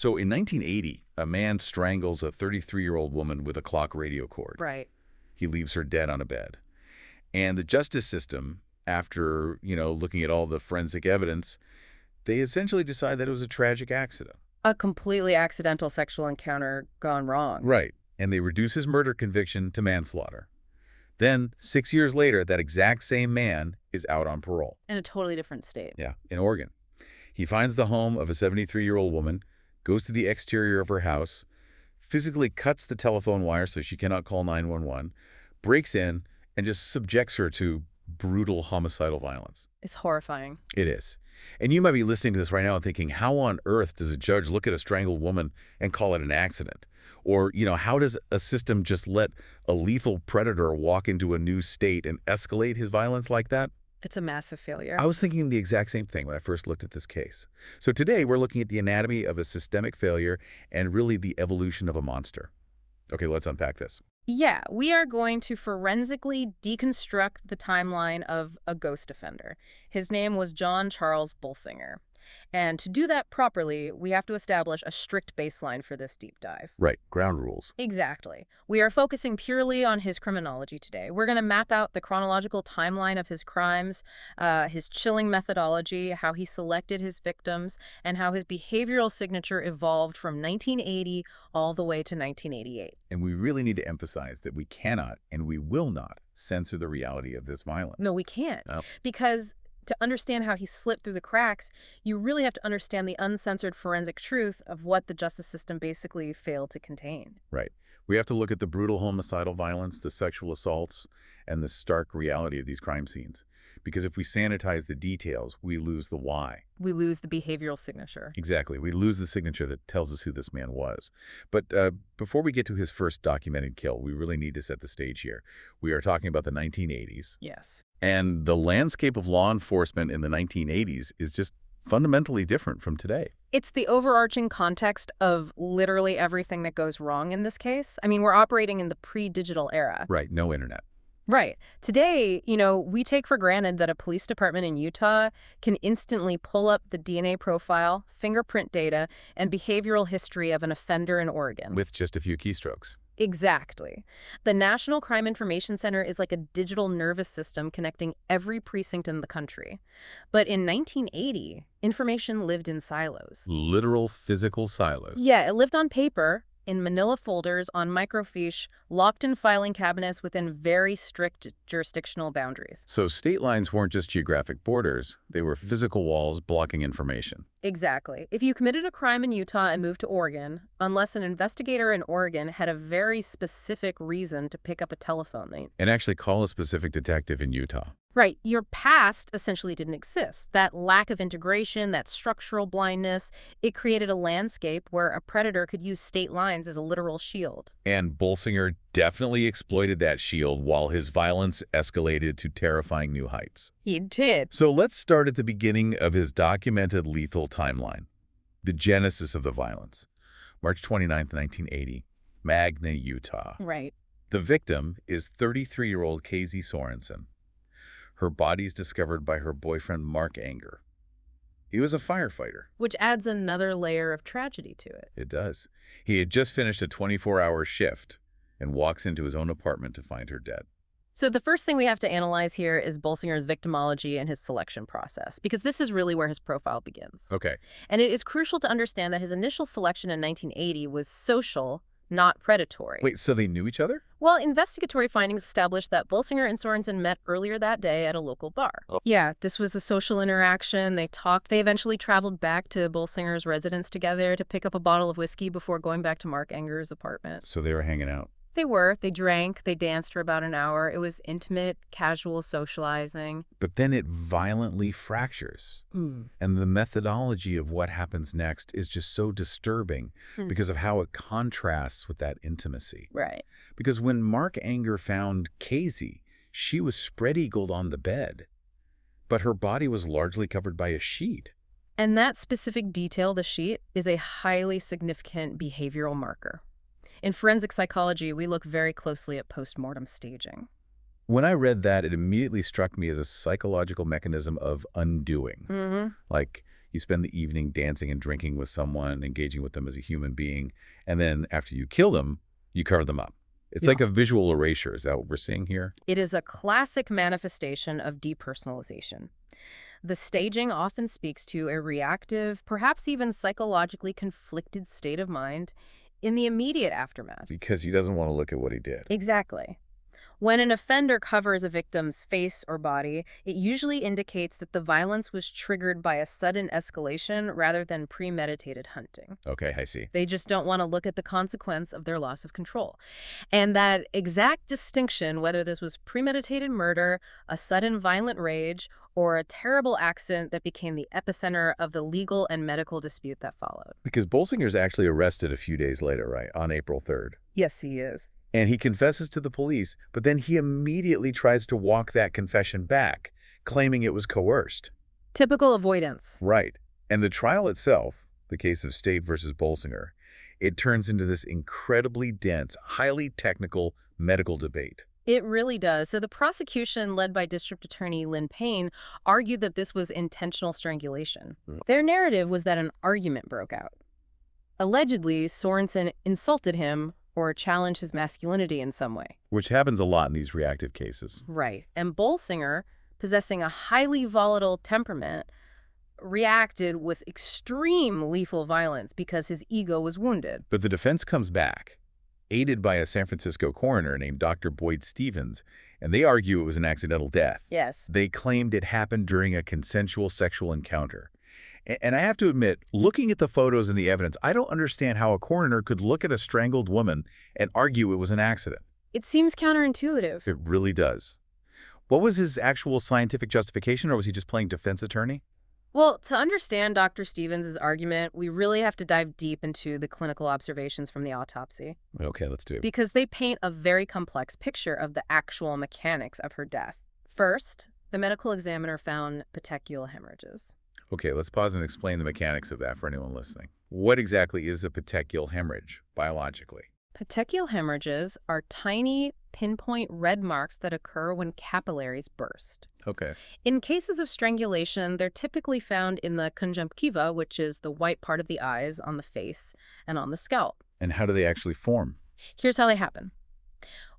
So in 1980, a man strangles a 33-year-old woman with a clock radio cord. Right. He leaves her dead on a bed. And the justice system, after, looking at all the forensic evidence, they essentially decide that it was a tragic accident. A completely accidental sexual encounter gone wrong. Right. And they reduce his murder conviction to manslaughter. Then, 6 years later, that exact same man is out on parole. In a totally different state. Yeah, in Oregon. He finds the home of a 73-year-old woman, goes to the exterior of her house, physically cuts the telephone wire so she cannot call 911, breaks in, and just subjects her to brutal homicidal violence. It's horrifying. It is. And you might be listening to this right now and thinking, how on earth does a judge look at a strangled woman and call it an accident? Or, how does a system just let a lethal predator walk into a new state and escalate his violence like that? It's a massive failure. I was thinking the exact same thing when I first looked at this case. So today we're looking at the anatomy of a systemic failure and really the evolution of a monster. Okay, let's unpack this. Yeah, we are going to forensically deconstruct the timeline of a ghost offender. His name was John Charles Bolsinger. And to do that properly, we have to establish a strict baseline for this deep dive. Right, ground rules. Exactly. We are focusing purely on his criminology today. We're going to map out the chronological timeline of his crimes, his chilling methodology, how he selected his victims, and how his behavioral signature evolved from 1980 all the way to 1988. And we really need to emphasize that we cannot and we will not censor the reality of this violence. No, we can't. Because to understand how he slipped through the cracks, you really have to understand the uncensored forensic truth of what the justice system basically failed to contain. Right. We have to look at the brutal homicidal violence, the sexual assaults, and the stark reality of these crime scenes. Because if we sanitize the details, we lose the why. We lose the behavioral signature. Exactly. We lose the signature that tells us who this man was. But before we get to his first documented kill, we really need to set the stage here. We are talking about the 1980s. Yes. And the landscape of law enforcement in the 1980s is just fundamentally different from today. It's the overarching context of literally everything that goes wrong in this case. I mean, we're operating in the pre-digital era. Right. No internet. Right. Today, we take for granted that a police department in Utah can instantly pull up the DNA profile, fingerprint data, and behavioral history of an offender in Oregon. With just a few keystrokes. Exactly. The National Crime Information Center is like a digital nervous system connecting every precinct in the country. But in 1980, information lived in silos. Literal physical silos. Yeah, it lived on paper, in manila folders, on microfiche, locked in filing cabinets within very strict jurisdictional boundaries. So state lines weren't just geographic borders, they were physical walls blocking information. Exactly. If you committed a crime in Utah and moved to Oregon, unless an investigator in Oregon had a very specific reason to pick up a telephone and actually call a specific detective in Utah. Right. Your past essentially didn't exist. That lack of integration, that structural blindness, it created a landscape where a predator could use state lines as a literal shield. And Bolsinger definitely exploited that shield while his violence escalated to terrifying new heights. He did. So let's start at the beginning of his documented lethal timeline. The genesis of the violence. March 29th, 1980, Magna, Utah. Right. The victim is 33-year-old Casey Sorensen. Her body is discovered by her boyfriend, Mark Anger. He was a firefighter. Which adds another layer of tragedy to it. It does. He had just finished a 24-hour shift and walks into his own apartment to find her dead. So the first thing we have to analyze here is Bolsinger's victimology and his selection process, because this is really where his profile begins. Okay. And it is crucial to understand that his initial selection in 1980 was social, not predatory. Wait, so they knew each other? Well, investigatory findings established that Bolsinger and Sorensen met earlier that day at a local bar. Oh. Yeah, this was a social interaction. They talked. They eventually traveled back to Bolsinger's residence together to pick up a bottle of whiskey before going back to Mark Anger's apartment. So they were hanging out. They were. They drank. They danced for about an hour. It was intimate, casual socializing. But then it violently fractures. And the methodology of what happens next is just so disturbing because of how it contrasts with that intimacy. Right. Because when Mark Anger found Casey, she was spread-eagled on the bed, but her body was largely covered by a sheet. And that specific detail, the sheet, is a highly significant behavioral marker. In forensic psychology, we look very closely at postmortem staging. When I read that, it immediately struck me as a psychological mechanism of undoing. Like, You spend the evening dancing and drinking with someone, engaging with them as a human being, and then after you kill them, you cover them up. It's Yeah. like a visual erasure. Is that what we're seeing here? It is a classic manifestation of depersonalization. The staging often speaks to a reactive, perhaps even psychologically conflicted state of mind in the immediate aftermath. Because he doesn't want to look at what he did. Exactly. When an offender covers a victim's face or body, it usually indicates that the violence was triggered by a sudden escalation rather than premeditated hunting. Okay, I see. They just don't want to look at the consequence of their loss of control. And that exact distinction, whether this was premeditated murder, a sudden violent rage, or a terrible accident that became the epicenter of the legal and medical dispute that followed. Because Bolsinger's actually arrested a few days later, right? On April 3rd. Yes, he is. And he confesses to the police, but then he immediately tries to walk that confession back, claiming it was coerced. Typical avoidance. Right. And the trial itself, the case of State versus Bolsinger, it turns into this incredibly dense, highly technical medical debate. It really does. So the prosecution, led by District Attorney Lynn Payne, argued that this was intentional strangulation. Their narrative was that an argument broke out. Allegedly, Sorensen insulted him or challenged his masculinity in some way. Which happens a lot in these reactive cases. Right. And Bolsinger, possessing a highly volatile temperament, reacted with extreme lethal violence because his ego was wounded. But the defense comes back, aided by a San Francisco coroner named Dr. Boyd Stevens, and they argue it was an accidental death. Yes. They claimed it happened during a consensual sexual encounter. And I have to admit, looking at the photos and the evidence, I don't understand how a coroner could look at a strangled woman and argue it was an accident. It seems counterintuitive. It really does. What was his actual scientific justification, or was he just playing defense attorney? Well, to understand Dr. Stevens' argument, we really have to dive deep into the clinical observations from the autopsy. Okay, let's do it. Because they paint a very complex picture of the actual mechanics of her death. First, the medical examiner found petechial hemorrhages. Okay, let's pause and explain the mechanics of that for anyone listening. What exactly is a petechial hemorrhage, biologically? Petechial hemorrhages are tiny, pinpoint red marks that occur when capillaries burst. Okay. In cases of strangulation, they're typically found in the conjunctiva, which is the white part of the eyes, on the face, and on the scalp. And how do they actually form? Here's how they happen.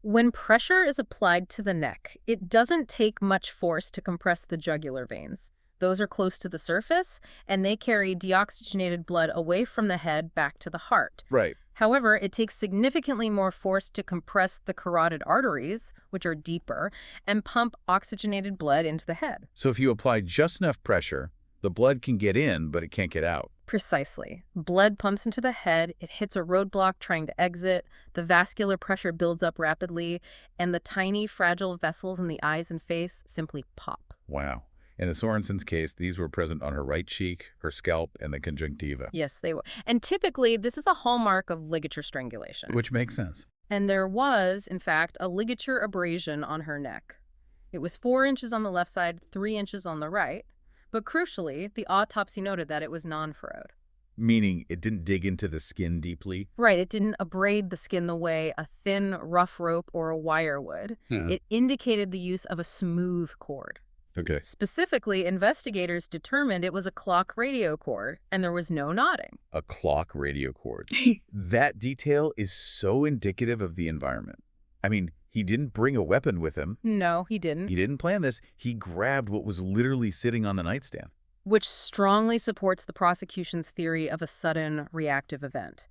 When pressure is applied to the neck, it doesn't take much force to compress the jugular veins. Those are close to the surface, and they carry deoxygenated blood away from the head back to the heart. Right. However, it takes significantly more force to compress the carotid arteries, which are deeper, and pump oxygenated blood into the head. So if you apply just enough pressure, the blood can get in, but it can't get out. Precisely. Blood pumps into the head, it hits a roadblock trying to exit, the vascular pressure builds up rapidly, and the tiny, fragile vessels in the eyes and face simply pop. Wow. In the Sorensen's case, these were present on her right cheek, her scalp, and the conjunctiva. Yes, they were. And typically, this is a hallmark of ligature strangulation. Which makes sense. And there was, in fact, a ligature abrasion on her neck. It was 4 inches on the left side, 3 inches on the right. But crucially, the autopsy noted that it was non-furrowed. Meaning it didn't dig into the skin deeply? Right, it didn't abrade the skin the way a thin, rough rope or a wire would. It indicated the use of a smooth cord. Okay. Specifically, investigators determined it was a clock radio cord, and there was no knotting. A clock radio cord. That detail is so indicative of the environment. I mean, he didn't bring a weapon with him. No, he didn't. He didn't plan this. He grabbed what was literally sitting on the nightstand. Which strongly supports the prosecution's theory of a sudden reactive event.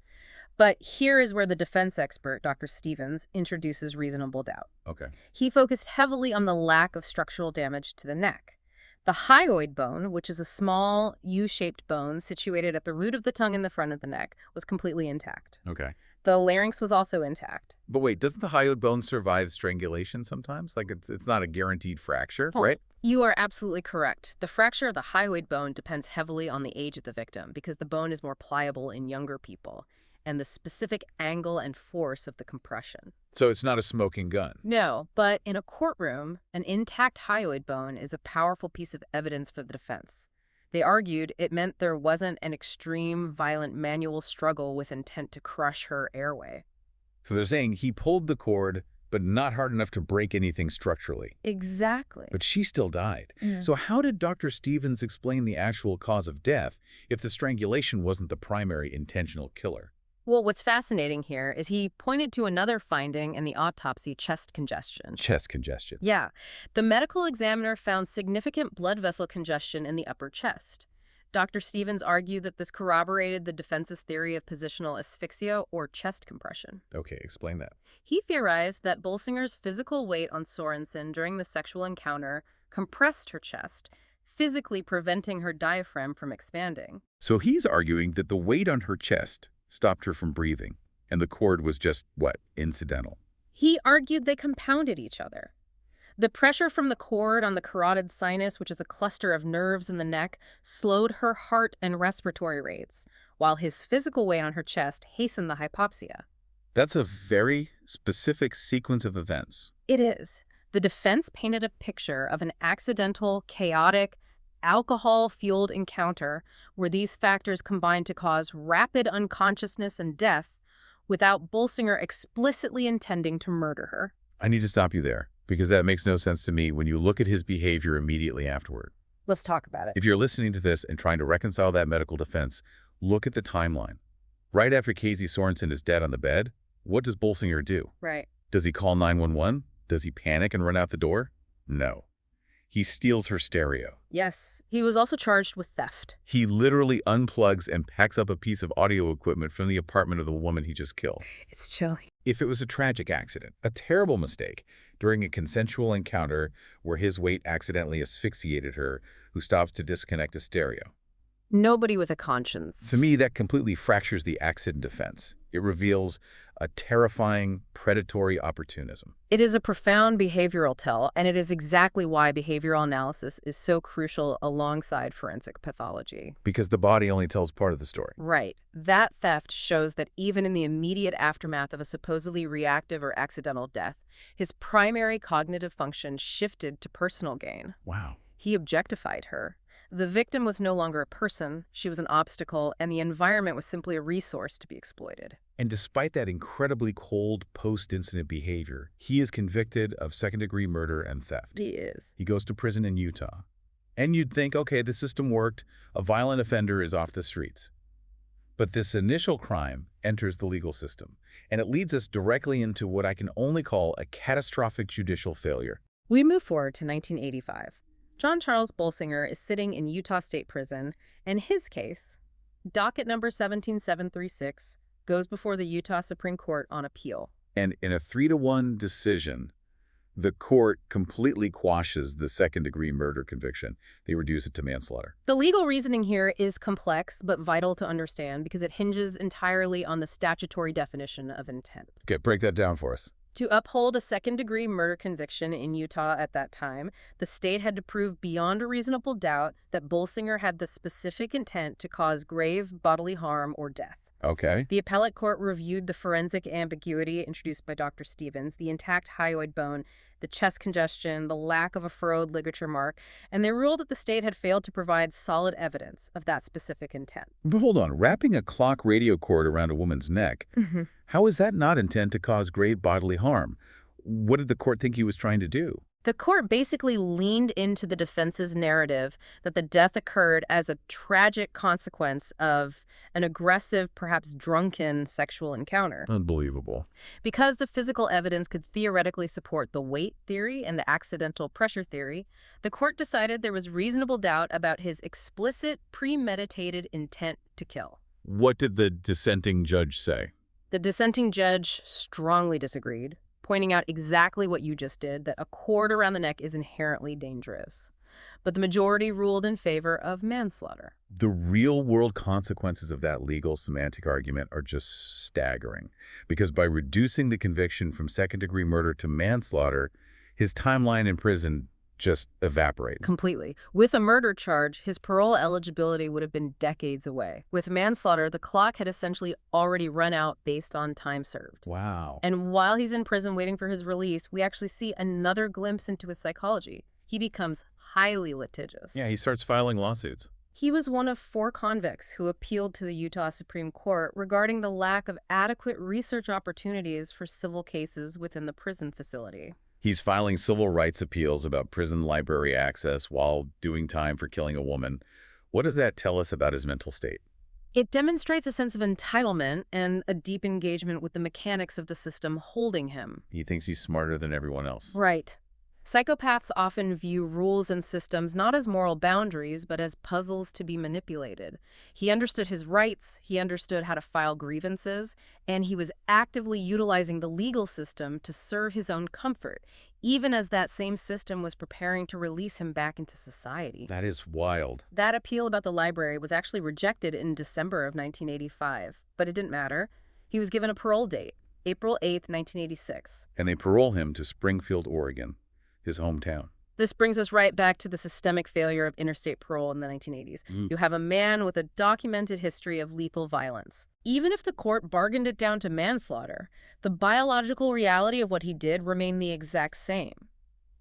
But here is where the defense expert, Dr. Stevens, introduces reasonable doubt. Okay. He focused heavily on the lack of structural damage to the neck. The hyoid bone, which is a small U-shaped bone situated at the root of the tongue in the front of the neck, was completely intact. Okay. The larynx was also intact. But wait, doesn't the hyoid bone survive strangulation sometimes? Like it's not a guaranteed fracture, right? You are absolutely correct. The fracture of the hyoid bone depends heavily on the age of the victim because the bone is more pliable in younger people and the specific angle and force of the compression. So it's not a smoking gun. No, but in a courtroom, an intact hyoid bone is a powerful piece of evidence for the defense. They argued it meant there wasn't an extreme, violent manual struggle with intent to crush her airway. So they're saying he pulled the cord but not hard enough to break anything structurally. Exactly. But she still died. Yeah. So how did Dr. Stevens explain the actual cause of death if the strangulation wasn't the primary intentional killer? Well, what's fascinating here is he pointed to another finding in the autopsy: chest congestion. Chest congestion. Yeah. The medical examiner found significant blood vessel congestion in the upper chest. Dr. Stevens argued that this corroborated the defense's theory of positional asphyxia or chest compression. Okay, explain that. He theorized that Bolsinger's physical weight on Sorensen during the sexual encounter compressed her chest, physically preventing her diaphragm from expanding. So he's arguing that the weight on her chest stopped her from breathing, and the cord was just, what, incidental? He argued they compounded each other. The pressure from the cord on the carotid sinus, which is a cluster of nerves in the neck, slowed her heart and respiratory rates, while his physical weight on her chest hastened the hypoxia. That's a very specific sequence of events. It is. The defense painted a picture of an accidental, chaotic, alcohol-fueled encounter where these factors combined to cause rapid unconsciousness and death without Bolsinger explicitly intending to murder her. I need to stop you there, because that makes no sense to me when you look at his behavior immediately afterward. Let's talk about it. If you're listening to this and trying to reconcile that medical defense, look at the timeline. Right after Casey Sorensen is dead on the bed, what does Bolsinger do? Right. Does he call 911? Does he panic and run out the door? No. He steals her stereo. Yes. He was also charged with theft. He literally unplugs and packs up a piece of audio equipment from the apartment of the woman he just killed. It's chilling. If it was a tragic accident, a terrible mistake, during a consensual encounter where his weight accidentally asphyxiated her, who stops to disconnect a stereo. Nobody with a conscience. To me, that completely fractures the accident defense. It reveals a terrifying, predatory opportunism. It is a profound behavioral tell, and it is exactly why behavioral analysis is so crucial alongside forensic pathology. Because the body only tells part of the story. Right. That theft shows that even in the immediate aftermath of a supposedly reactive or accidental death, his primary cognitive function shifted to personal gain. Wow. He objectified her. The victim was no longer a person, she was an obstacle, and the environment was simply a resource to be exploited. And despite that incredibly cold post-incident behavior, he is convicted of second-degree murder and theft. He is. He goes to prison in Utah. And you'd think, okay, the system worked, a violent offender is off the streets. But this initial crime enters the legal system, and it leads us directly into what I can only call a catastrophic judicial failure. We move forward to 1985. John Charles Bolsinger is sitting in Utah State Prison, and his case, docket number 17736, goes before the Utah Supreme Court on appeal. And in a 3-1 decision, the court completely quashes the second-degree murder conviction. They reduce it to manslaughter. The legal reasoning here is complex but vital to understand because it hinges entirely on the statutory definition of intent. Okay, break that down for us. To uphold a second-degree murder conviction in Utah at that time, the state had to prove beyond a reasonable doubt that Bolsinger had the specific intent to cause grave bodily harm or death. Okay. The appellate court reviewed the forensic ambiguity introduced by Dr. Stevens, the intact hyoid bone, the chest congestion, the lack of a furrowed ligature mark, and they ruled that the state had failed to provide solid evidence of that specific intent. But hold on, wrapping a clock radio cord around a woman's neck, how is that not intent to cause grave bodily harm? What did the court think he was trying to do? The court basically leaned into the defense's narrative that the death occurred as a tragic consequence of an aggressive, perhaps drunken sexual encounter. Unbelievable. Because the physical evidence could theoretically support the weight theory and the accidental pressure theory, the court decided there was reasonable doubt about his explicit, premeditated intent to kill. What did the dissenting judge say? The dissenting judge strongly disagreed, pointing out exactly what you just did, that a cord around the neck is inherently dangerous. But the majority ruled in favor of manslaughter. The real-world consequences of that legal semantic argument are just staggering, because by reducing the conviction from second-degree murder to manslaughter, his timeline in prison just evaporated. Completely. With a murder charge, his parole eligibility would have been decades away. With manslaughter, the clock had essentially already run out based on time served. Wow. And while he's in prison waiting for his release, we actually see another glimpse into his psychology. He becomes highly litigious. Yeah, he starts filing lawsuits. He was one of 4 convicts who appealed to the Utah Supreme Court regarding the lack of adequate research opportunities for civil cases within the prison facility. He's filing civil rights appeals about prison library access while doing time for killing a woman. What does that tell us about his mental state? It demonstrates a sense of entitlement and a deep engagement with the mechanics of the system holding him. He thinks he's smarter than everyone else. Right. Psychopaths often view rules and systems not as moral boundaries, but as puzzles to be manipulated. He understood his rights, he understood how to file grievances, and he was actively utilizing the legal system to serve his own comfort, even as that same system was preparing to release him back into society. That is wild. That appeal about the library was actually rejected in December of 1985, but it didn't matter. He was given a parole date, April 8th, 1986. And they parole him to Springfield, Oregon, his hometown. This brings us right back to the systemic failure of interstate parole in the 1980s. You have a man with a documented history of lethal violence. Even if the court bargained it down to manslaughter, the biological reality of what he did remained the exact same.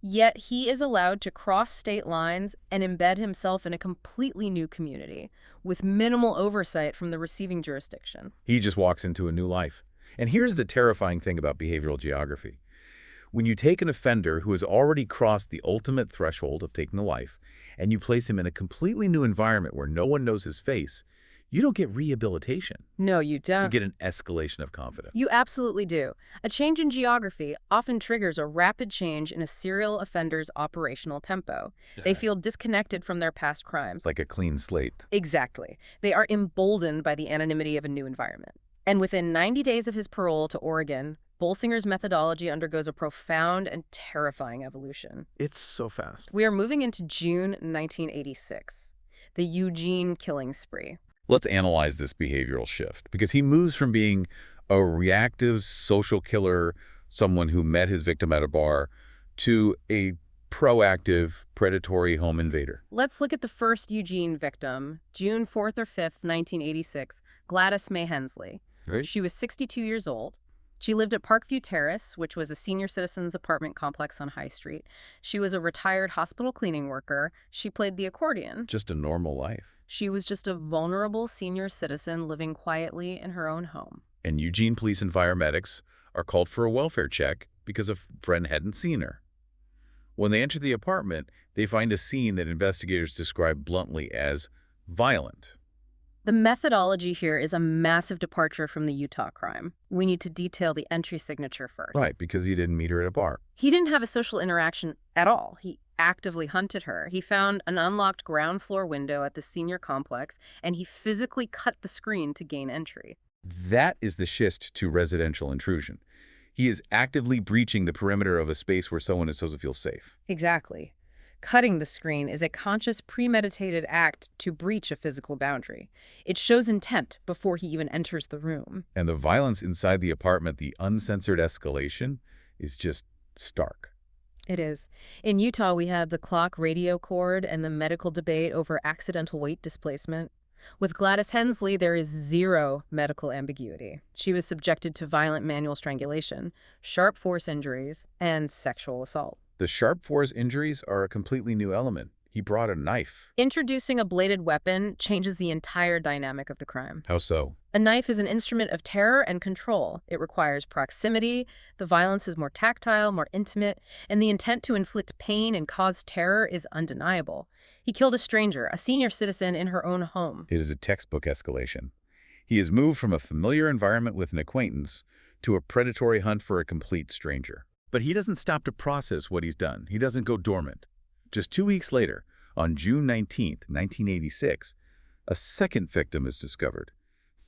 Yet he is allowed to cross state lines and embed himself in a completely new community, with minimal oversight from the receiving jurisdiction. He just walks into a new life. And here's the terrifying thing about behavioral geography. When you take an offender who has already crossed the ultimate threshold of taking the life, and you place him in a completely new environment where no one knows his face, you don't get rehabilitation. No, you don't. You get an escalation of confidence. You absolutely do. A change in geography often triggers a rapid change in a serial offender's operational tempo. They feel disconnected from their past crimes. It's like a clean slate. Exactly. They are emboldened by the anonymity of a new environment. And within 90 days of his parole to Oregon, Bolsinger's methodology undergoes a profound and terrifying evolution. It's so fast. We are moving into June 1986, the Eugene killing spree. Let's analyze this behavioral shift, because he moves from being a reactive social killer, someone who met his victim at a bar, to a proactive, predatory home invader. Let's look at the first Eugene victim, June 4th or 5th, 1986, Gladys May Hensley. Right? She was 62 years old. She lived at Parkview Terrace, which was a senior citizens apartment complex on High Street. She was a retired hospital cleaning worker. She played the accordion. Just a normal life. She was just a vulnerable senior citizen living quietly in her own home. And Eugene police and fire medics are called for a welfare check because a friend hadn't seen her. When they enter the apartment, they find a scene that investigators describe bluntly as violent. The methodology here is a massive departure from the Utah crime. We need to detail the entry signature first. Right, because he didn't meet her at a bar. He didn't have a social interaction at all. He actively hunted her. He found an unlocked ground floor window at the senior complex, and he physically cut the screen to gain entry. That is the shift to residential intrusion. He is actively breaching the perimeter of a space where someone is supposed to feel safe. Exactly. Cutting the screen is a conscious, premeditated act to breach a physical boundary. It shows intent before he even enters the room. And the violence inside the apartment, the uncensored escalation, is just stark. It is. In Utah, we have the clock radio cord and the medical debate over accidental weight displacement. With Gladys Hensley, there is zero medical ambiguity. She was subjected to violent manual strangulation, sharp force injuries, and sexual assault. The sharp force injuries are a completely new element. He brought a knife. Introducing a bladed weapon changes the entire dynamic of the crime. How so? A knife is an instrument of terror and control. It requires proximity, the violence is more tactile, more intimate, and the intent to inflict pain and cause terror is undeniable. He killed a stranger, a senior citizen in her own home. It is a textbook escalation. He has moved from a familiar environment with an acquaintance to a predatory hunt for a complete stranger. But he doesn't stop to process what he's done. He doesn't go dormant. Just 2 weeks later, on June 19th, 1986, a second victim is discovered,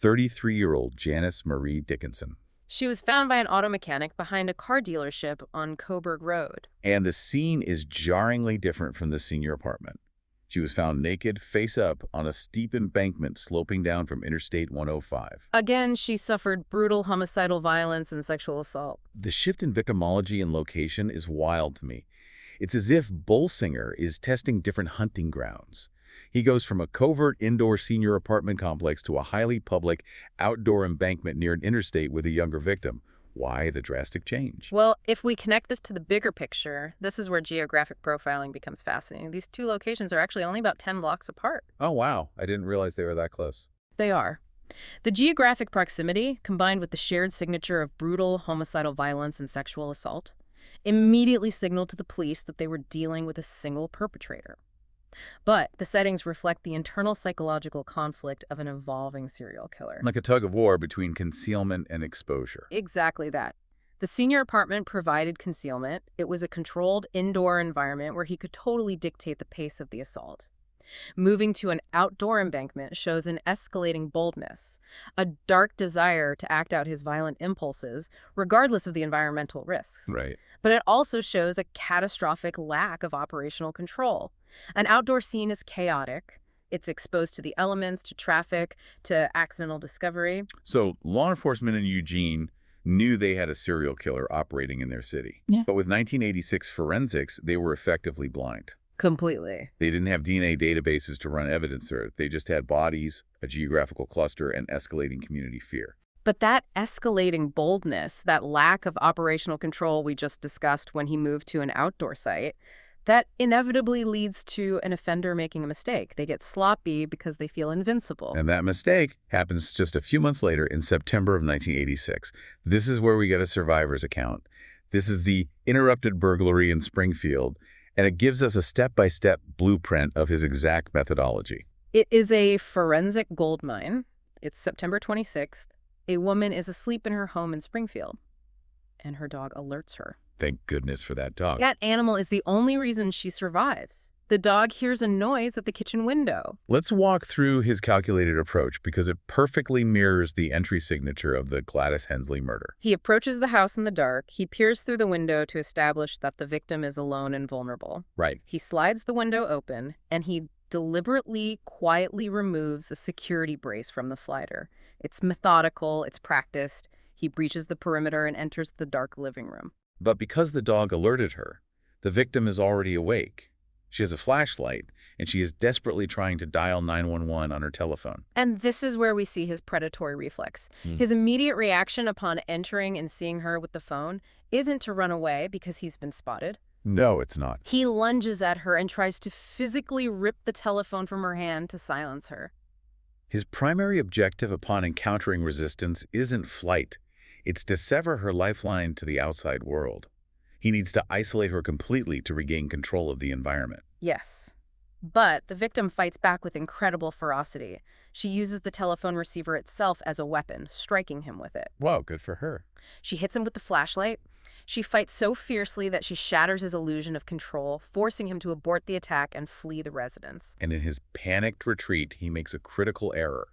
33-year-old Janice Marie Dickinson. She was found by an auto mechanic behind a car dealership on Coburg Road. And the scene is jarringly different from the senior apartment. She was found naked, face up, on a steep embankment sloping down from Interstate 105. Again, she suffered brutal homicidal violence and sexual assault. The shift in victimology and location is wild to me. It's as if Bolsinger is testing different hunting grounds. He goes from a covert indoor senior apartment complex to a highly public outdoor embankment near an interstate with a younger victim. Why the drastic change? Well, if we connect this to the bigger picture, this is where geographic profiling becomes fascinating. These two locations are actually only about 10 blocks apart. Oh, wow. I didn't realize they were that close. They are. The geographic proximity, combined with the shared signature of brutal homicidal violence and sexual assault, immediately signaled to the police that they were dealing with a single perpetrator. But the settings reflect the internal psychological conflict of an evolving serial killer. Like a tug of war between concealment and exposure. Exactly that. The senior apartment provided concealment. It was a controlled indoor environment where he could totally dictate the pace of the assault. Moving to an outdoor embankment shows an escalating boldness, a dark desire to act out his violent impulses, regardless of the environmental risks. Right. But it also shows a catastrophic lack of operational control. An outdoor scene is chaotic. It's exposed to the elements, to traffic, to accidental discovery. So law enforcement in Eugene knew they had a serial killer operating in their city. Yeah. But with 1986 forensics, they were effectively blind. Completely. They didn't have DNA databases to run evidence through. They just had bodies, a geographical cluster, and escalating community fear. But that escalating boldness, that lack of operational control we just discussed when he moved to an outdoor site, that inevitably leads to an offender making a mistake. They get sloppy because they feel invincible. And that mistake happens just a few months later in September of 1986. This is where we get a survivor's account. This is the interrupted burglary in Springfield, and it gives us a step-by-step blueprint of his exact methodology. It is a forensic goldmine. It's September 26th. A woman is asleep in her home in Springfield, and her dog alerts her. Thank goodness for that dog. That animal is the only reason she survives. The dog hears a noise at the kitchen window. Let's walk through his calculated approach because it perfectly mirrors the entry signature of the Gladys Hensley murder. He approaches the house in the dark. He peers through the window to establish that the victim is alone and vulnerable. Right. He slides the window open, and he deliberately, quietly removes a security brace from the slider. It's methodical, it's practiced. He breaches the perimeter and enters the dark living room. But because the dog alerted her, the victim is already awake. She has a flashlight, and she is desperately trying to dial 911 on her telephone. And this is where we see his predatory reflex. His immediate reaction upon entering and seeing her with the phone isn't to run away because he's been spotted. No, it's not. He lunges at her and tries to physically rip the telephone from her hand to silence her. His primary objective upon encountering resistance isn't flight. It's to sever her lifeline to the outside world. He needs to isolate her completely to regain control of the environment. Yes. But the victim fights back with incredible ferocity. She uses the telephone receiver itself as a weapon, striking him with it. Wow, good for her. She hits him with the flashlight. She fights so fiercely that she shatters his illusion of control, forcing him to abort the attack and flee the residence. And in his panicked retreat, he makes a critical error.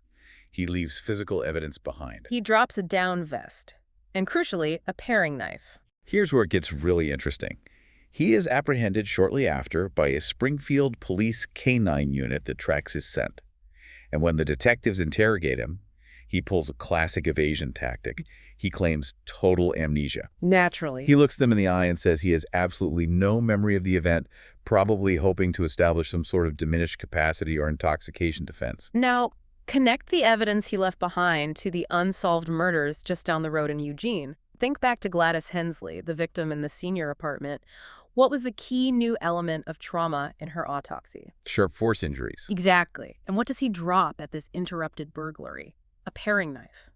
He leaves physical evidence behind. He drops a down vest, and crucially, a paring knife. Here's where it gets really interesting. He is apprehended shortly after by a Springfield police canine unit that tracks his scent. And when the detectives interrogate him, he pulls a classic evasion tactic. He claims total amnesia. Naturally. He looks them in the eye and says he has absolutely no memory of the event, probably hoping to establish some sort of diminished capacity or intoxication defense. Now, connect the evidence he left behind to the unsolved murders just down the road in Eugene. Think back to Gladys Hensley, the victim in the senior apartment. What was the key new element of trauma in her autopsy? Sharp force injuries. Exactly. And what does he drop at this interrupted burglary? A paring knife.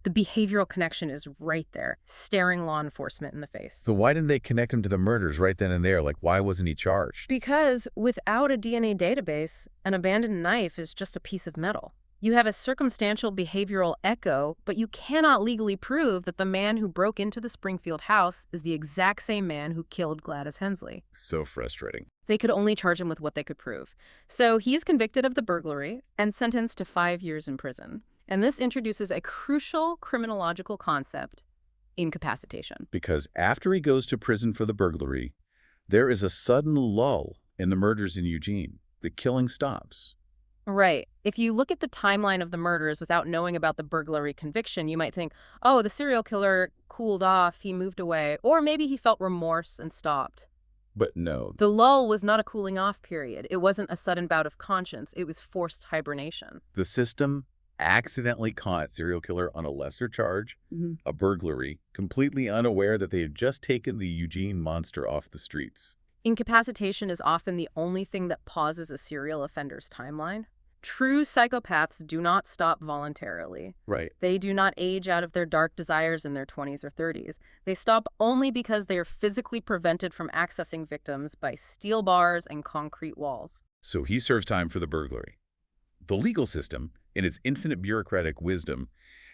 The behavioral connection is right there, staring law enforcement in the face. So why didn't they connect him to the murders right then and there? Like, why wasn't he charged? Because without a DNA database, an abandoned knife is just a piece of metal. You have a circumstantial behavioral echo, but you cannot legally prove that the man who broke into the Springfield house is the exact same man who killed Gladys Hensley. So frustrating. They could only charge him with what they could prove. So he is convicted of the burglary and sentenced to 5 years in prison. And this introduces a crucial criminological concept, incapacitation. Because after he goes to prison for the burglary, there is a sudden lull in the murders in Eugene. The killing stops. Right. If you look at the timeline of the murders without knowing about the burglary conviction, you might think, oh, the serial killer cooled off, he moved away, or maybe he felt remorse and stopped. But no. The lull was not a cooling off period. It wasn't a sudden bout of conscience. It was forced hibernation. The system accidentally caught serial killer on a lesser charge, Mhm. a burglary, completely unaware that they had just taken the Eugene monster off the streets. Incapacitation is often the only thing that pauses a serial offender's timeline. True psychopaths do not stop voluntarily. Right. They do not age out of their dark desires in their 20s or 30s. They stop only because they are physically prevented from accessing victims by steel bars and concrete walls. So he serves time for the burglary. The legal system, in its infinite bureaucratic wisdom,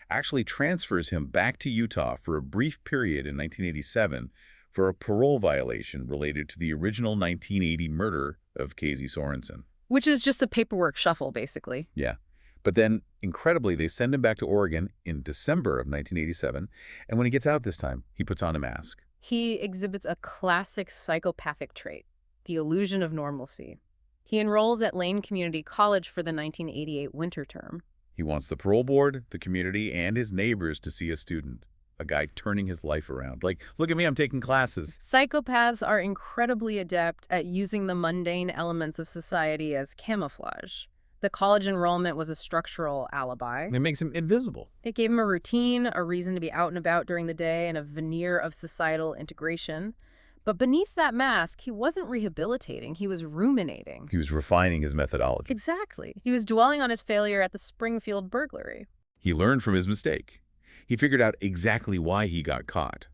actually transfers him back to Utah for a brief period in 1987 for a parole violation related to the original 1980 murder of Casey Sorensen. Which is just a paperwork shuffle, basically. Yeah. But then, incredibly, they send him back to Oregon in December of 1987, and when he gets out this time, he puts on a mask. He exhibits a classic psychopathic trait, the illusion of normalcy. He enrolls at Lane Community College for the 1988 winter term. He wants the parole board, the community, and his neighbors to see a student, a guy turning his life around. Like, look at me, I'm taking classes. Psychopaths are incredibly adept at using the mundane elements of society as camouflage. The college enrollment was a structural alibi. It makes him invisible. It gave him a routine, a reason to be out and about during the day, and a veneer of societal integration. But beneath that mask, he wasn't rehabilitating, he was ruminating. He was refining his methodology. Exactly. He was dwelling on his failure at the Springfield burglary. He learned from his mistake. He figured out exactly why he got caught.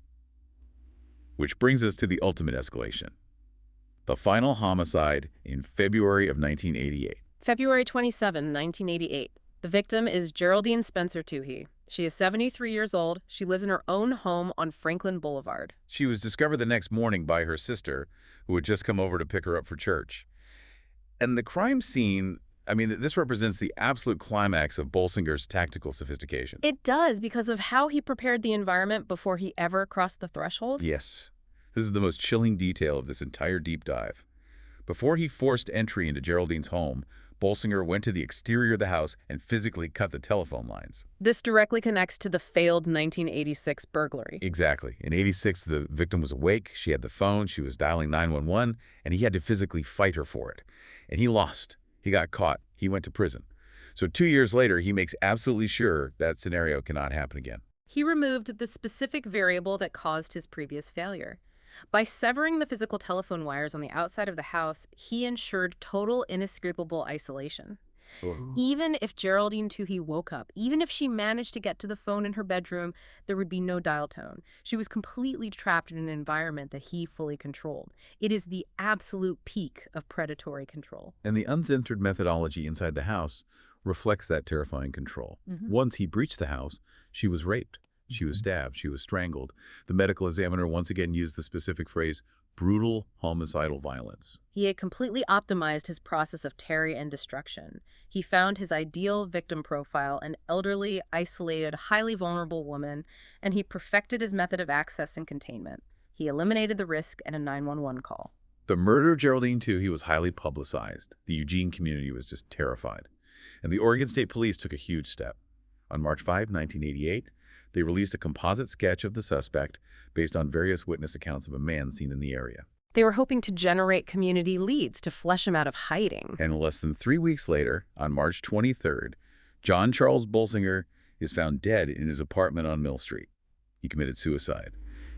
Which brings us to the ultimate escalation. The final homicide in February of 1988. February 27, 1988. The victim is Geraldine Spencer Toohey. She is 73 years old. She lives in her own home on Franklin Boulevard. She was discovered the next morning by her sister, who had just come over to pick her up for church. And the crime scene, I mean, this represents the absolute climax of Bolsinger's tactical sophistication. It does, because of how he prepared the environment before he ever crossed the threshold. Yes. This is the most chilling detail of this entire deep dive. Before he forced entry into Geraldine's home, Bolsinger went to the exterior of the house and physically cut the telephone lines. This directly connects to the failed 1986 burglary. Exactly. In '86, the victim was awake, she had the phone, she was dialing 911, and he had to physically fight her for it. And he lost. He got caught. He went to prison. So 2 years later, he makes absolutely sure that scenario cannot happen again. He removed the specific variable that caused his previous failure. By severing the physical telephone wires on the outside of the house, he ensured total inescapable isolation. Even if Geraldine Toohey woke up, even if she managed to get to the phone in her bedroom, there would be no dial tone. She was completely trapped in an environment that he fully controlled. It is the absolute peak of predatory control. And the uncensored methodology inside the house reflects that terrifying control. Once he breached the house, she was raped. She was stabbed. She was strangled. The medical examiner once again used the specific phrase, brutal homicidal violence. He had completely optimized his process of terror and destruction. He found his ideal victim profile, an elderly, isolated, highly vulnerable woman, and he perfected his method of access and containment. He eliminated the risk and a 911 call. The murder of Geraldine Toohey was highly publicized. The Eugene community was just terrified. And the Oregon State Police took a huge step. On March 5, 1988, they released a composite sketch of the suspect based on various witness accounts of a man seen in the area. They were hoping to generate community leads to flesh him out of hiding. And less than 3 weeks later, on March 23rd, John Charles Bolsinger is found dead in his apartment on Mill Street. He committed suicide.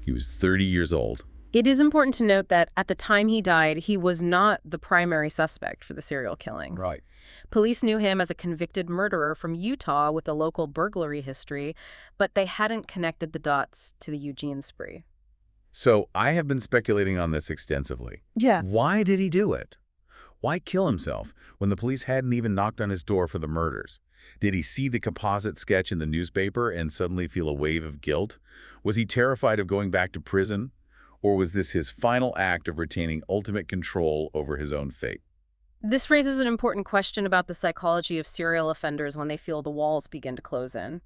He was 30 years old. It is important to note that at the time he died, he was not the primary suspect for the serial killings. Right. Police knew him as a convicted murderer from Utah with a local burglary history, but they hadn't connected the dots to the Eugene spree. So I have been speculating on this extensively. Yeah. Why did he do it? Why kill himself when the police hadn't even knocked on his door for the murders? Did he see the composite sketch in the newspaper and suddenly feel a wave of guilt? Was he terrified of going back to prison? Or was this his final act of retaining ultimate control over his own fate? This raises an important question about the psychology of serial offenders when they feel the walls begin to close in.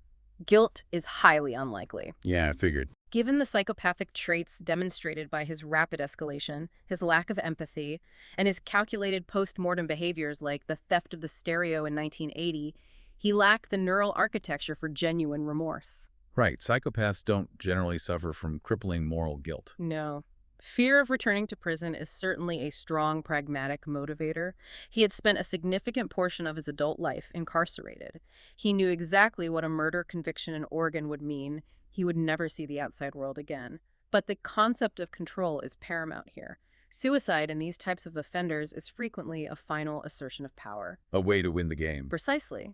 Guilt is highly unlikely. Yeah, I figured. Given the psychopathic traits demonstrated by his rapid escalation, his lack of empathy, and his calculated post-mortem behaviors like the theft of the stereo in 1980, he lacked the neural architecture for genuine remorse. Right. Psychopaths don't generally suffer from crippling moral guilt. No. Fear of returning to prison is certainly a strong pragmatic motivator. He had spent a significant portion of his adult life incarcerated. He knew exactly what a murder conviction in Oregon would mean. He would never see the outside world again. But the concept of control is paramount here. Suicide in these types of offenders is frequently a final assertion of power. A way to win the game. Precisely.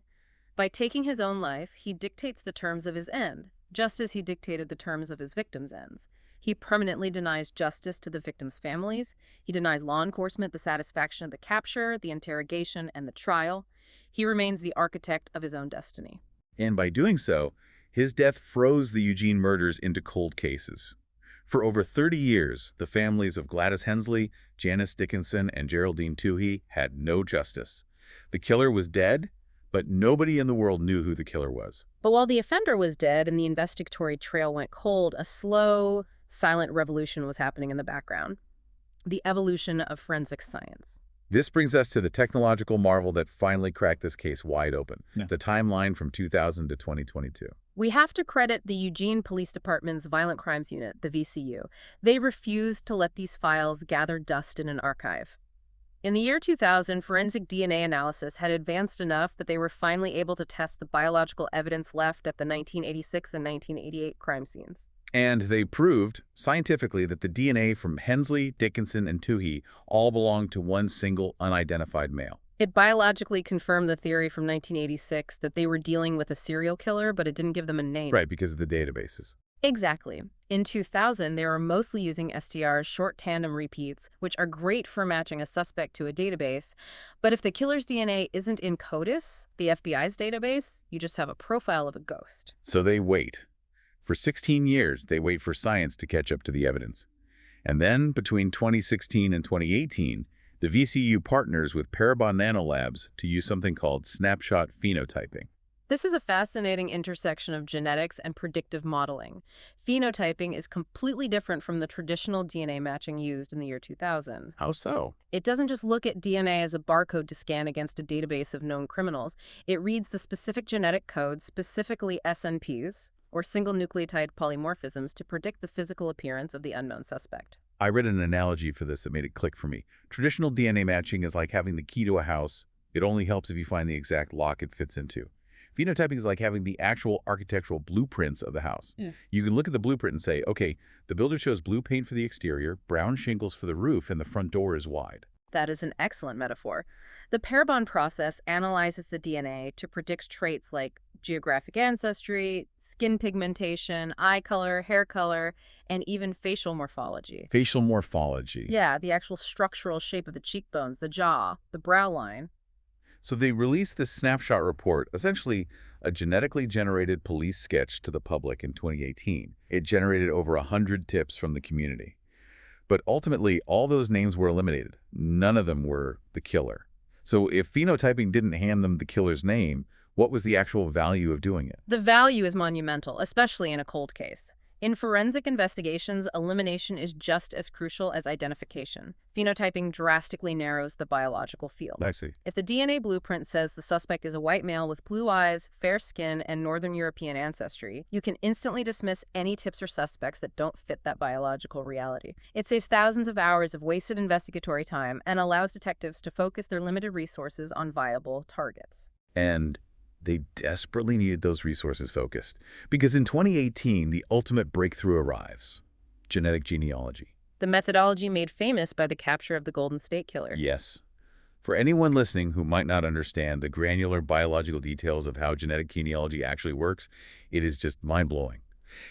By taking his own life, he dictates the terms of his end, just as he dictated the terms of his victims' ends. He permanently denies justice to the victims' families. He denies law enforcement the satisfaction of the capture, the interrogation, and the trial. He remains the architect of his own destiny. And by doing so, his death froze the Eugene murders into cold cases. For over 30 years, the families of Gladys Hensley, Janice Dickinson, and Geraldine Toohey had no justice. The killer was dead, but nobody in the world knew who the killer was. But while the offender was dead and the investigatory trail went cold, a slow, silent revolution was happening in the background. The evolution of forensic science. This brings us to the technological marvel that finally cracked this case wide open, the timeline from 2000 to 2022. We have to credit the Eugene Police Department's Violent Crimes Unit, the VCU. They refused to let these files gather dust in an archive. In the year 2000, forensic DNA analysis had advanced enough that they were finally able to test the biological evidence left at the 1986 and 1988 crime scenes. And they proved, scientifically, that the DNA from Hensley, Dickinson, and Toohey all belonged to one single unidentified male. It biologically confirmed the theory from 1986 that they were dealing with a serial killer, but it didn't give them a name. Right, because of the databases. Exactly. In 2000, they were mostly using STR's short tandem repeats, which are great for matching a suspect to a database. But if the killer's DNA isn't in CODIS, the FBI's database, you just have a profile of a ghost. So they wait. For 16 years, they wait for science to catch up to the evidence. And then, between 2016 and 2018, the VCU partners with Parabon Nanolabs to use something called snapshot phenotyping. This is a fascinating intersection of genetics and predictive modeling. Phenotyping is completely different from the traditional DNA matching used in the year 2000. How so? It doesn't just look at DNA as a barcode to scan against a database of known criminals. It reads the specific genetic codes, specifically SNPs, or single nucleotide polymorphisms, to predict the physical appearance of the unknown suspect. I read an analogy for this that made it click for me. Traditional DNA matching is like having the key to a house. It only helps if you find the exact lock it fits into. Phenotyping is like having the actual architectural blueprints of the house. You can look at the blueprint and say, okay, the builder chose blue paint for the exterior, brown shingles for the roof, and the front door is wide. That is an excellent metaphor. The Parabon process analyzes the DNA to predict traits like geographic ancestry, skin pigmentation, eye color, hair color, and even facial morphology. Facial morphology. Yeah, the actual structural shape of the cheekbones, the jaw, the brow line. So they released this snapshot report, essentially a genetically generated police sketch, to the public in 2018. It generated over 100 tips from the community. But ultimately, all those names were eliminated. None of them were the killer. So if phenotyping didn't hand them the killer's name, what was the actual value of doing it? The value is monumental, especially in a cold case. In forensic investigations, elimination is just as crucial as identification. Phenotyping drastically narrows the biological field. I see. If the DNA blueprint says the suspect is a white male with blue eyes, fair skin, and Northern European ancestry, you can instantly dismiss any tips or suspects that don't fit that biological reality. It saves thousands of hours of wasted investigatory time and allows detectives to focus their limited resources on viable targets. And they desperately needed those resources focused, because in 2018, the ultimate breakthrough arrives: genetic genealogy. The methodology made famous by the capture of the Golden State Killer. Yes. For anyone listening who might not understand the granular biological details of how genetic genealogy actually works, it is just mind-blowing.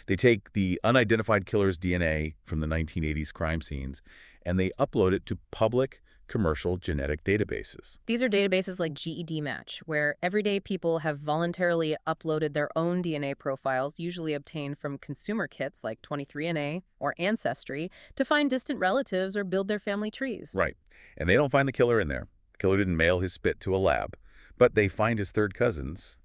They take the unidentified killer's DNA from the 1980s crime scenes, and they upload it to public commercial genetic databases. These are databases like GED Match, where everyday people have voluntarily uploaded their own DNA profiles, usually obtained from consumer kits like 23andMe or Ancestry, to find distant relatives or build their family trees. Right. And they don't find the killer in there. The killer didn't mail his spit to a lab, but they find his third cousins,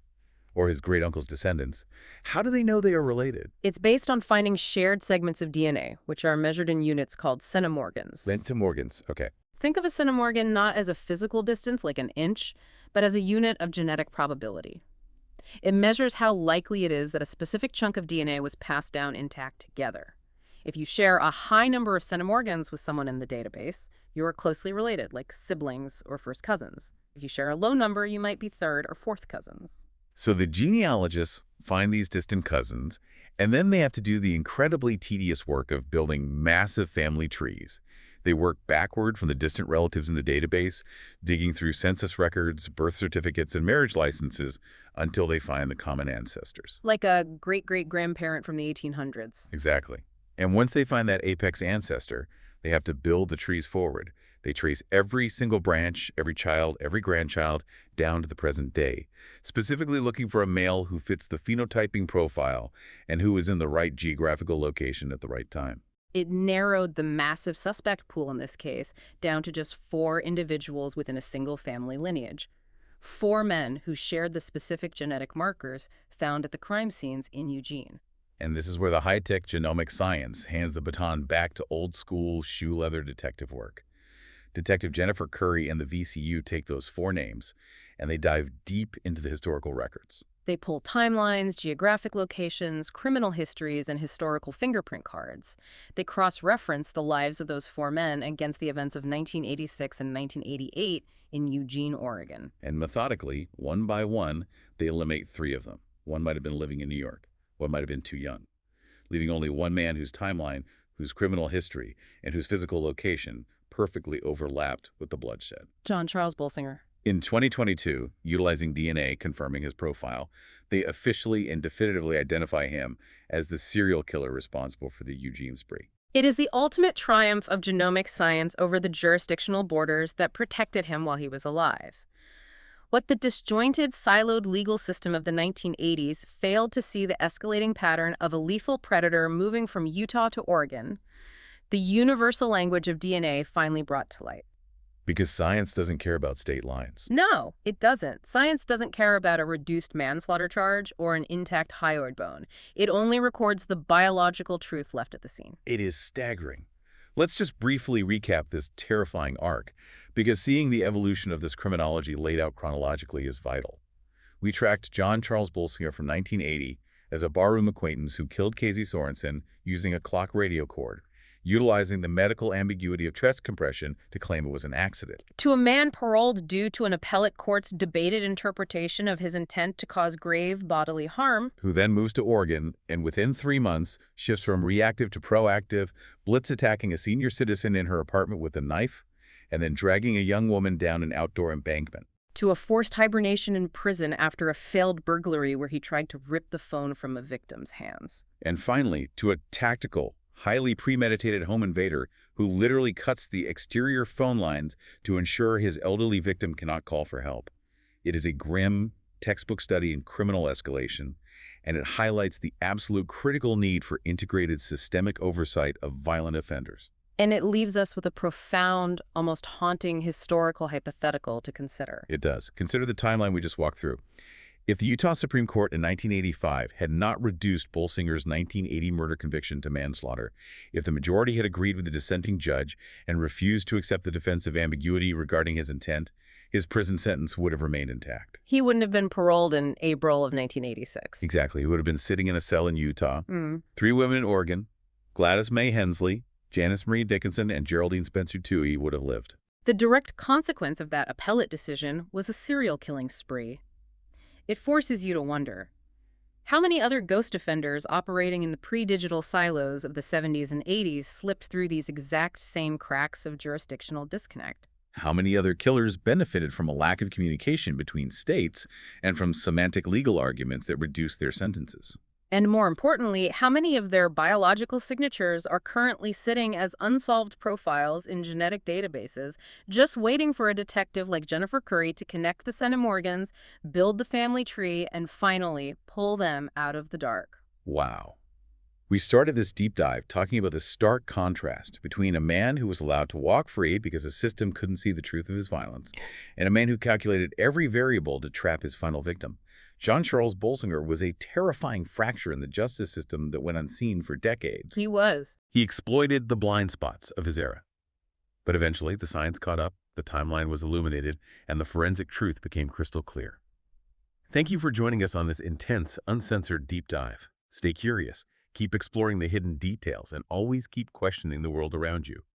or his great-uncle's descendants. How do they know they are related? It's based on finding shared segments of DNA, which are measured in units called centimorgans. Centimorgans, okay. Think of a centimorgan not as a physical distance, like an inch, but as a unit of genetic probability. It measures how likely it is that a specific chunk of DNA was passed down intact together. If you share a high number of centimorgans with someone in the database, you are closely related, like siblings or first cousins. If you share a low number, you might be third or fourth cousins. So the genealogists find these distant cousins, and then they have to do the incredibly tedious work of building massive family trees. They work backward from the distant relatives in the database, digging through census records, birth certificates, and marriage licenses until they find the common ancestors. Like a great-great-grandparent from the 1800s. Exactly. And once they find that apex ancestor, they have to build the trees forward. They trace every single branch, every child, every grandchild, down to the present day, specifically looking for a male who fits the phenotyping profile and who is in the right geographical location at the right time. It narrowed the massive suspect pool in this case down to just 4 individuals within a single family lineage. 4 men who shared the specific genetic markers found at the crime scenes in Eugene. And this is where the high-tech genomic science hands the baton back to old-school shoe-leather detective work. Detective Jennifer Curry and the VCU take those 4 names, and they dive deep into the historical records. They pull timelines, geographic locations, criminal histories, and historical fingerprint cards. They cross-reference the lives of those 4 men against the events of 1986 and 1988 in Eugene, Oregon. And methodically, one by one, they eliminate 3 of them. One might have been living in New York. One might have been too young, leaving only one man whose timeline, whose criminal history, and whose physical location perfectly overlapped with the bloodshed. John Charles Bolsinger. In 2022, utilizing DNA confirming his profile, they officially and definitively identify him as the serial killer responsible for the Eugene spree. It is the ultimate triumph of genomic science over the jurisdictional borders that protected him while he was alive. What the disjointed, siloed legal system of the 1980s failed to see the escalating pattern of a lethal predator moving from Utah to Oregon, the universal language of DNA finally brought to light. Because science doesn't care about state lines. No, it doesn't. Science doesn't care about a reduced manslaughter charge or an intact hyoid bone. It only records the biological truth left at the scene. It is staggering. Let's just briefly recap this terrifying arc, because seeing the evolution of this criminology laid out chronologically is vital. We tracked John Charles Bolsinger from 1980 as a barroom acquaintance who killed Casey Sorensen using a clock radio cord, utilizing the medical ambiguity of chest compression to claim it was an accident. To a man paroled due to an appellate court's debated interpretation of his intent to cause grave bodily harm, Who then moves to Oregon and within 3 months shifts from reactive to proactive, blitz attacking a senior citizen in her apartment with a knife, and then dragging a young woman down an outdoor embankment. to a forced hibernation in prison after a failed burglary where he tried to rip the phone from a victim's hands. And finally, to a tactical, highly premeditated home invader who literally cuts the exterior phone lines to ensure his elderly victim cannot call for help. It is a grim, textbook study in criminal escalation, and it highlights the absolute critical need for integrated systemic oversight of violent offenders. And it leaves us with a profound, almost haunting historical hypothetical to consider. It does. Consider the timeline we just walked through. If the Utah Supreme Court in 1985 had not reduced Bolsinger's 1980 murder conviction to manslaughter, if the majority had agreed with the dissenting judge and refused to accept the defense of ambiguity regarding his intent, his prison sentence would have remained intact. He wouldn't have been paroled in April of 1986. Exactly. He would have been sitting in a cell in Utah. 3 women in Oregon, Gladys May Hensley, Janice Marie Dickinson, and Geraldine Spencer Toohey would have lived. The direct consequence of that appellate decision was a serial killing spree. It forces you to wonder, how many other ghost offenders operating in the pre-digital silos of the 70s and 80s slipped through these exact same cracks of jurisdictional disconnect? How many other killers benefited from a lack of communication between states and from semantic legal arguments that reduced their sentences? And more importantly, how many of their biological signatures are currently sitting as unsolved profiles in genetic databases, just waiting for a detective like Jennifer Curry to connect the centimorgans, build the family tree, and finally pull them out of the dark? Wow. We started this deep dive talking about the stark contrast between a man who was allowed to walk free because the system couldn't see the truth of his violence, and a man who calculated every variable to trap his final victim. John Charles Bolsinger was a terrifying fracture in the justice system that went unseen for decades. He was. He exploited the blind spots of his era. But eventually, the science caught up, the timeline was illuminated, and the forensic truth became crystal clear. Thank you for joining us on this intense, uncensored deep dive. Stay curious, Keep exploring the hidden details and always keep questioning the world around you.